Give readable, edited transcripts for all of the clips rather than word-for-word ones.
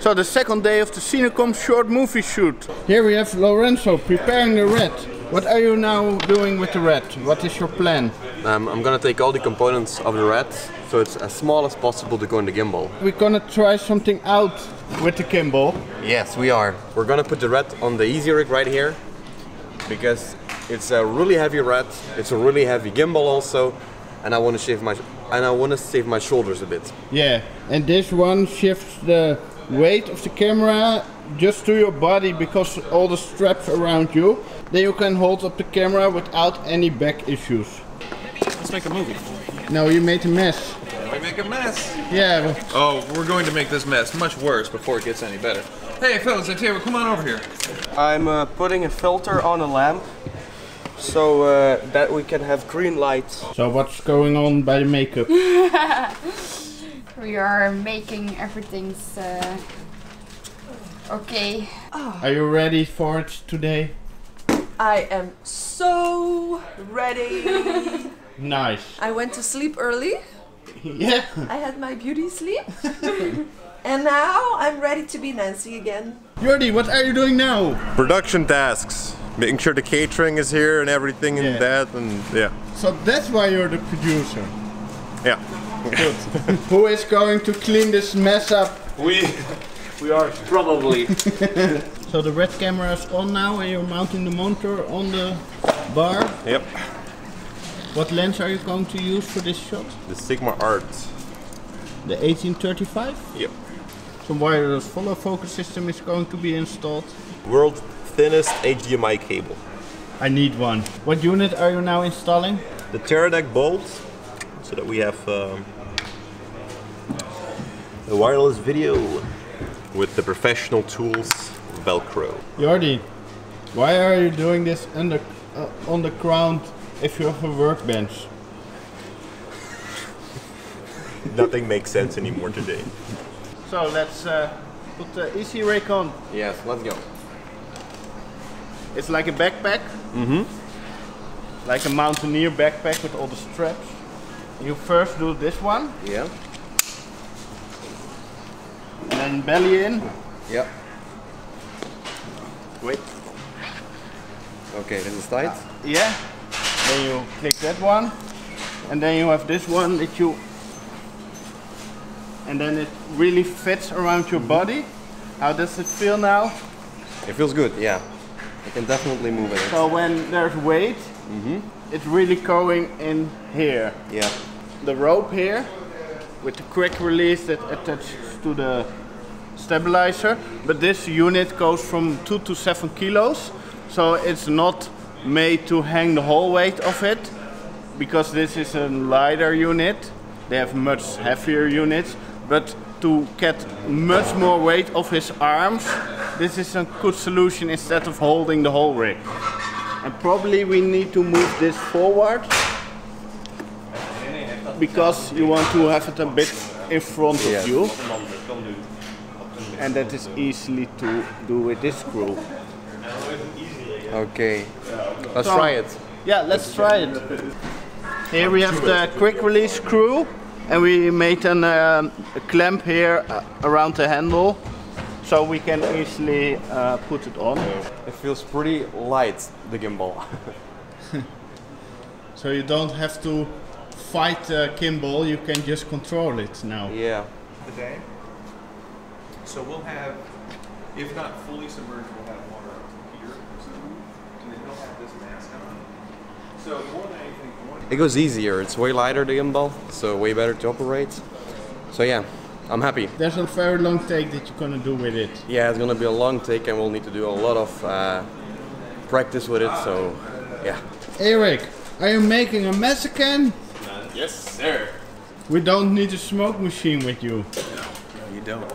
So the second day of the Cinecom short movie shoot. Here we have Lorenzo preparing the red. What are you now doing with the red? What is your plan? I'm gonna take all the components of the red, so it's as small as possible to go in the gimbal. We're gonna try something out with the gimbal. Yes, we are. We're gonna put the red on the easyrig right here, because it's a really heavy red. It's a really heavy gimbal also, and I want to save my shoulders a bit. Yeah, and this one shifts the weight of the camera just to your body because all the straps around you. Then you can hold up the camera without any back issues. Let's make a movie. No, you made a mess. We make a mess. Yeah. Oh, we're going to make this mess much worse before it gets any better. Hey, fellas, I tell you, come on over here. I'm putting a filter on a lamp so that we can have green light. So what's going on by the makeup? We are making everything's okay. Are you ready for it today? I am so ready. Nice. I went to sleep early. Yeah. I had my beauty sleep. And now I'm ready to be Nancy again. Jordi, what are you doing now? Production tasks. Making sure the catering is here and everything and that, and yeah. So that's why you're the producer. Yeah. Good. Who is going to clean this mess up? We are probably. So the red camera is on now and you're mounting the monitor on the bar. Yep. What lens are you going to use for this shot? The Sigma Art. The 1835? Yep. Some wireless follow focus system is going to be installed. World's thinnest HDMI cable. I need one. What unit are you now installing? The Teradek bolt, so that we have a wireless video with the professional tools Velcro. Jordi, why are you doing this on the ground if you have a workbench? Nothing makes sense anymore today. So let's put the easyrig on. Yes, let's go. It's like a backpack. Mm-hmm. Like a mountaineer backpack with all the straps. You first do this one. Yeah. And then belly in. Yep. Wait. Okay, this is tight. Yeah. Then you click that one. And then you have this one that you... And then it really fits around your body. How does it feel now? It feels good, yeah. I can definitely move it. So when there's weight, it's really going in here. Yeah. The rope here, with the quick release that attaches to the stabilizer. But this unit goes from 2 to 7 kilos. So it's not made to hang the whole weight of it. Because this is a lighter unit. They have much heavier units. But to get much more weight off his arms, this is a good solution instead of holding the whole rig. And probably we need to move this forward because you want to have it a bit in front of you. And that is easily to do with this screw. Okay. Let's try it. Yeah, let's try it. Here we have the quick release screw. And we made a clamp here around the handle, so we can easily put it on. It feels pretty light, the gimbal. So you don't have to fight the gimbal, you can just control it now. Yeah. Today. So we'll have, if not fully submerged, we'll have water up here. And then he'll have this mask on. So more than anything, It goes easier. It's way lighter, the gimbal, so way better to operate. So yeah, I'm happy. There's a very long take that you're gonna do with it. Yeah, it's gonna be a long take and we'll need to do a lot of practice with it, so yeah. Eric, are you making a mess again? yes, sir. We don't need a smoke machine with you. No, you don't.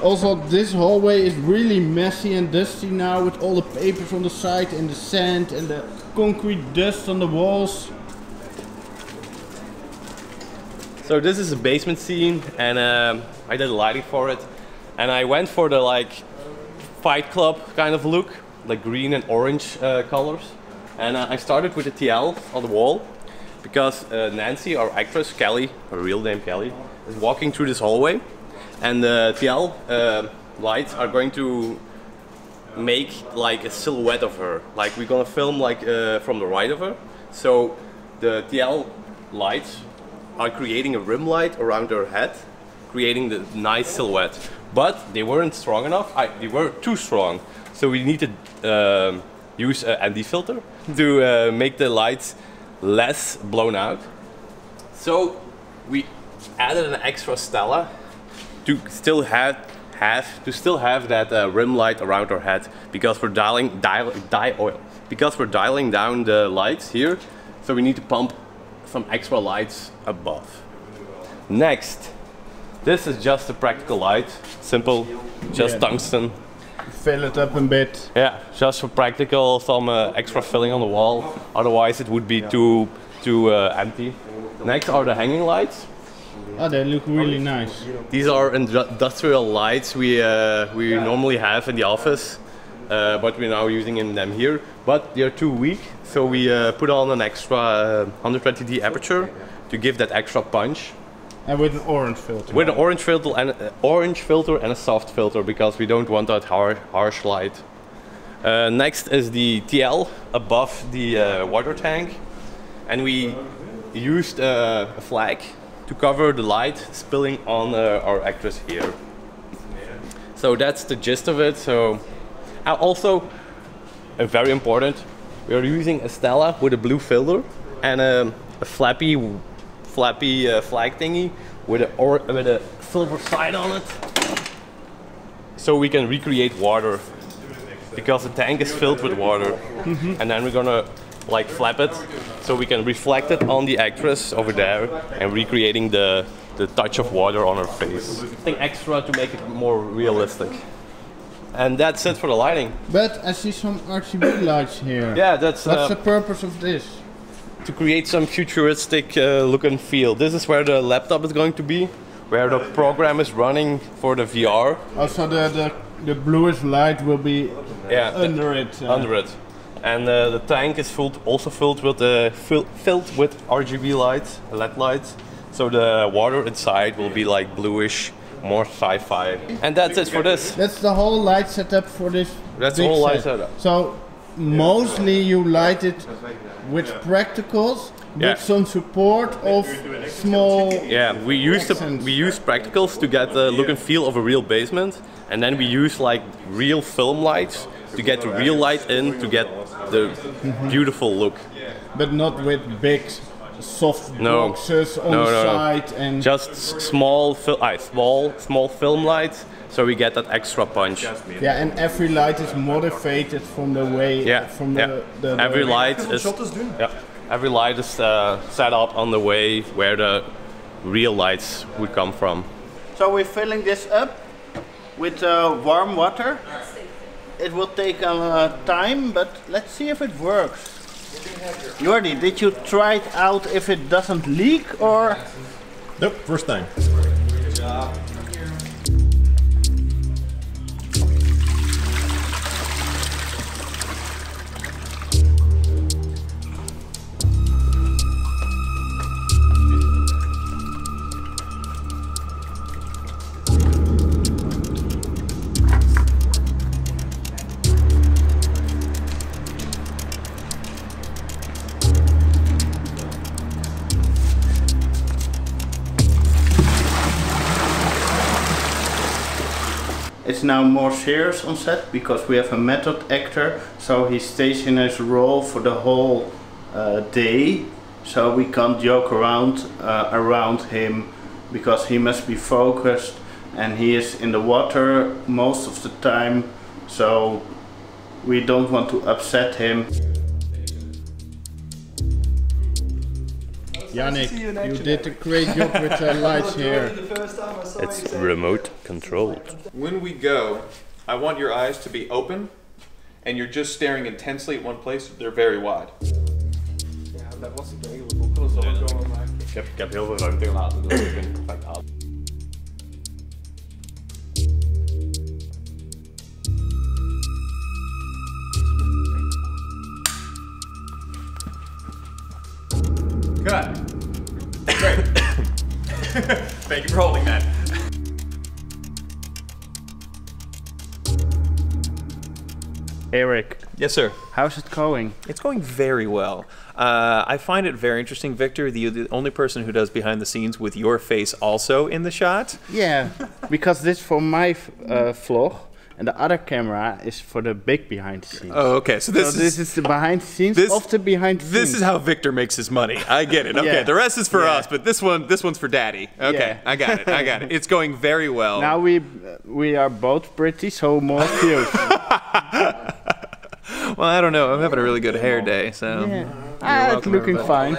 Also, this hallway is really messy and dusty now with all the papers on the side and the sand and the concrete dust on the walls. So this is a basement scene, and I did lighting for it, and I went for the like Fight Club kind of look, like green and orange colors, and I started with the TL on the wall because Nancy, our actress Kelly, her real name Kelly, is walking through this hallway, and the TL lights are going to make like a silhouette of her. Like we're gonna film like from the right of her. So the TL lights are creating a rim light around her head, creating the nice silhouette. But they weren't strong enough. They were too strong. So we need to use an ND filter to make the lights less blown out. So we added an extra stella to still have that rim light around our head, because we're dialing down the lights here, so we need to pump some extra lights above. Next, this is just a practical light, simple, just tungsten. Fill it up a bit. Yeah, just for practical, some extra filling on the wall, otherwise it would be too empty. Next are the hanging lights. Oh, they look really nice. These are industrial lights we normally have in the office, but we're now using them here. But they're too weak, so we put on an extra 120D aperture to give that extra punch. And with an orange filter. With an orange filter and a soft filter, because we don't want that harsh light. Next is the TL above the water tank, and we used a flag to cover the light spilling on our actress here. So that's the gist of it. So also, very important, we are using a Stella with a blue filter and a flappy flag thingy with a silver side on it, so we can recreate water, because the tank is filled with water. And then we're gonna like flap it so we can reflect it on the actress over there and recreating the touch of water on her face. Something extra to make it more realistic. And that's it for the lighting. But I see some RGB lights here. Yeah, that's what's the purpose of this? To create some futuristic look and feel. This is where the laptop is going to be, where the program is running for the VR. Also the bluish light will be under it. Under it. And the tank is also filled with RGB lights, LED lights. So the water inside will be like bluish, more sci-fi. And that's it for this. That's the whole light setup for this. That's the whole light setup. So mostly you light it with practicals, with some support of small. Yeah, we use practicals to get the look and feel of a real basement, and then we use like real film lights to get the real light in to get the beautiful look. But not with big soft boxes on the side and just small film lights, so we get that extra punch. Yeah, and every light is modified from the way every light is set up on the way where the real lights would come from. So we're filling this up with warm water. It will take time, but let's see if it works. Jordi, did you try it out if it doesn't leak, or? Nope, first time. Good job. It's now more serious on set because we have a method actor, so he stays in his role for the whole day, so we can't joke around him, because he must be focused and he is in the water most of the time, so we don't want to upset him. Yannick, you did a great job with the lights here. It's remote controlled. When we go, I want your eyes to be open and you're just staring intensely at one place. They're very wide. Ik heb heel veel ruimte gelaten, dus ik vind het perfect aan. Cut. Great. Thank you for holding that. Eric. Yes, sir. How's it going? It's going very well. I find it very interesting, Victor. You're the only person who does behind the scenes with your face also in the shot. Yeah, because this for my vlog, and the other camera is for the big behind the scenes. Oh, okay. So this is the behind the scenes of the behind the scenes. This is how Victor makes his money. I get it. Okay, Yeah. the rest is for us, but this one's for Daddy. Okay, Yeah. I got it. I got it. It's going very well. Now we are both pretty, so more views. Well, I don't know. I'm having a really good hair day, so. Yeah. It's looking fine.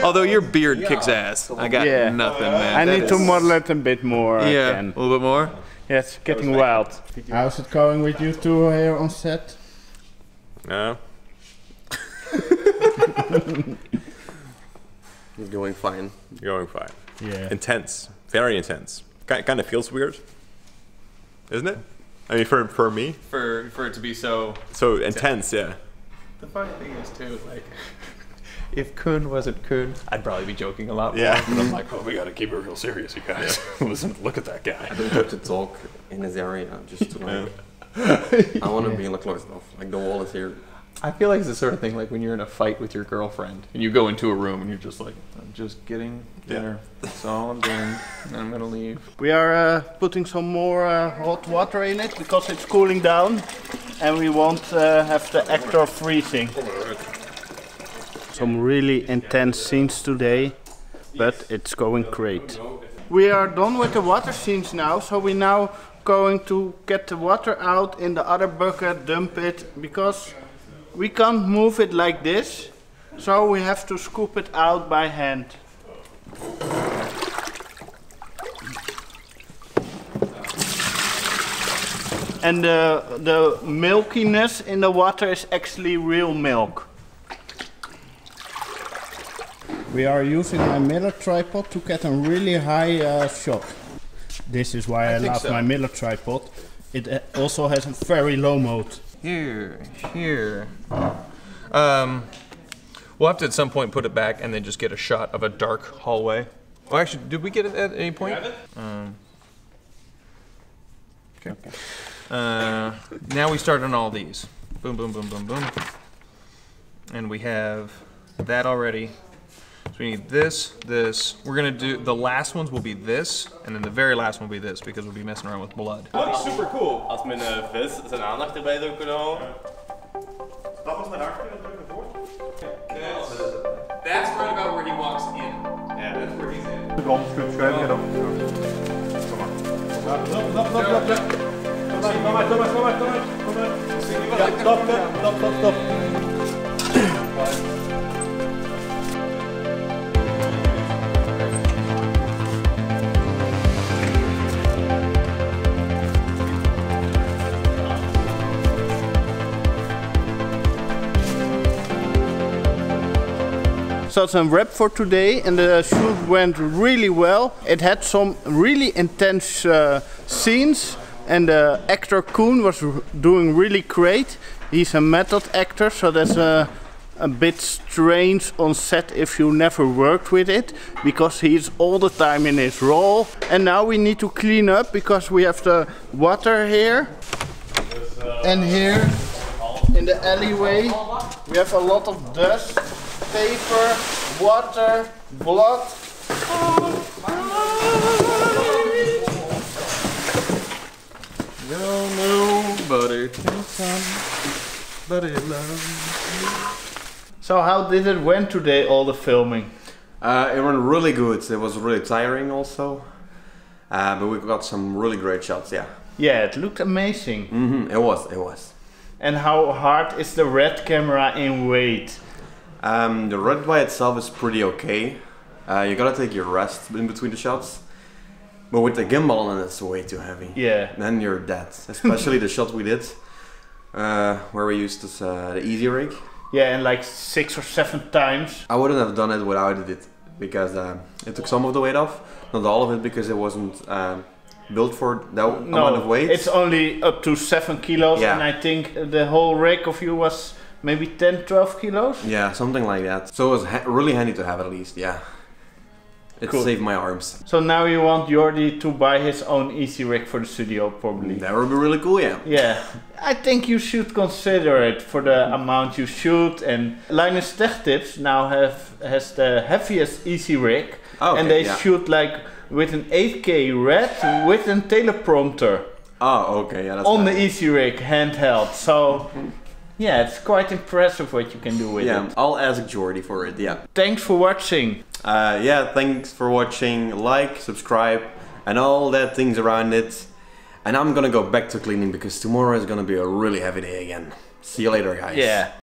Although your beard kicks ass. I got nothing, man. I need to model it a bit more. Yeah, again. a little bit more. Yeah, it's getting wild. How's it going with you two here on set? No. It's going fine. Going fine. Yeah. Intense. Very intense. Kind of feels weird. Isn't it? I mean, for me. For it to be so intense, yeah. The funny thing is too, like, if Kun wasn't Kun, I'd probably be joking a lot more. Yeah. But I'm like, oh, we gotta keep it real serious, you guys. Listen, look at that guy. I don't have to talk in this area, just to like, I want to be like close enough, like the wall is here. I feel like it's the sort of thing like when you're in a fight with your girlfriend and you go into a room and you're just like, I'm just getting dinner. That's all I'm doing, and I'm gonna leave. We are putting some more hot water in it because it's cooling down, and we won't have the actor freezing. Some really intense scenes today, but it's going great. We are done with the water scenes now, so we're now going to get the water out in the other bucket, dump it, because we can't move it like this, so we have to scoop it out by hand. And the milkiness in the water is actually real milk. We are using my Miller tripod to get a really high shot. This is why I love my Miller tripod. It also has a very low mode. Here. We'll have to at some point put it back and then just get a shot of a dark hallway. Well, actually, did we get it at any point? Okay. Now we start on all these. Boom, boom, boom, boom, boom. And we have that already. So we need this. We're gonna do, the last ones will be this, and then the very last one will be this, because we'll be messing around with blood. Looks super cool. Als men vis zijn aandacht erbij zou kunnen houden. Dat was mijn hartje dat ik ervoor. That's right about where he walks in. Yeah, that's where he's in. De grond schudt, schuif je erop. Kom maar. Stop. So it's a wrap for today, and the shoot went really well. It had some really intense scenes, and the actor Koen was doing really great. He's a method actor, so that's a bit strange on set if you never worked with it, because he's all the time in his role. And now we need to clean up because we have the water here and here in the alleyway. We have a lot of dust, paper, water, blood. You'll know butter butter love. So how did it went today, all the filming? It went really good. It was really tiring also, but we got some really great shots. Yeah. Yeah, it looked amazing. It was. And how hard is the red camera in weight? The red by itself is pretty okay. You gotta take your rest in between the shots. But with the gimbal on it, it's way too heavy. Yeah. Then you're dead. Especially the shot we did, where we used this, the easyrig. Yeah, and like 6 or 7 times. I wouldn't have done it without it, because it took some of the weight off. Not all of it, because it wasn't built for that amount of weight. It's only up to 7 kilos, Yeah. and I think the whole rig of you was maybe 10, 12 kilos? Yeah, something like that. So it was really handy to have at least, yeah. It Cool. saved my arms. So now you want Jordi to buy his own easyrig for the studio, probably. That would be really cool, yeah. Yeah, I think you should consider it for the amount you shoot. And Linus Tech Tips now has the heaviest easyrig, Okay, and they yeah. shoot like with an 8K red with a teleprompter Oh, okay, yeah, that's on the nice. easyrig handheld. So yeah, it's quite impressive what you can do with Yeah, it. I'll ask Jordi for it, yeah. Thanks for watching. Yeah, thanks for watching. Like, subscribe, and all that things around it. And I'm gonna go back to cleaning because tomorrow is gonna be a really heavy day again. See you later, guys. Yeah.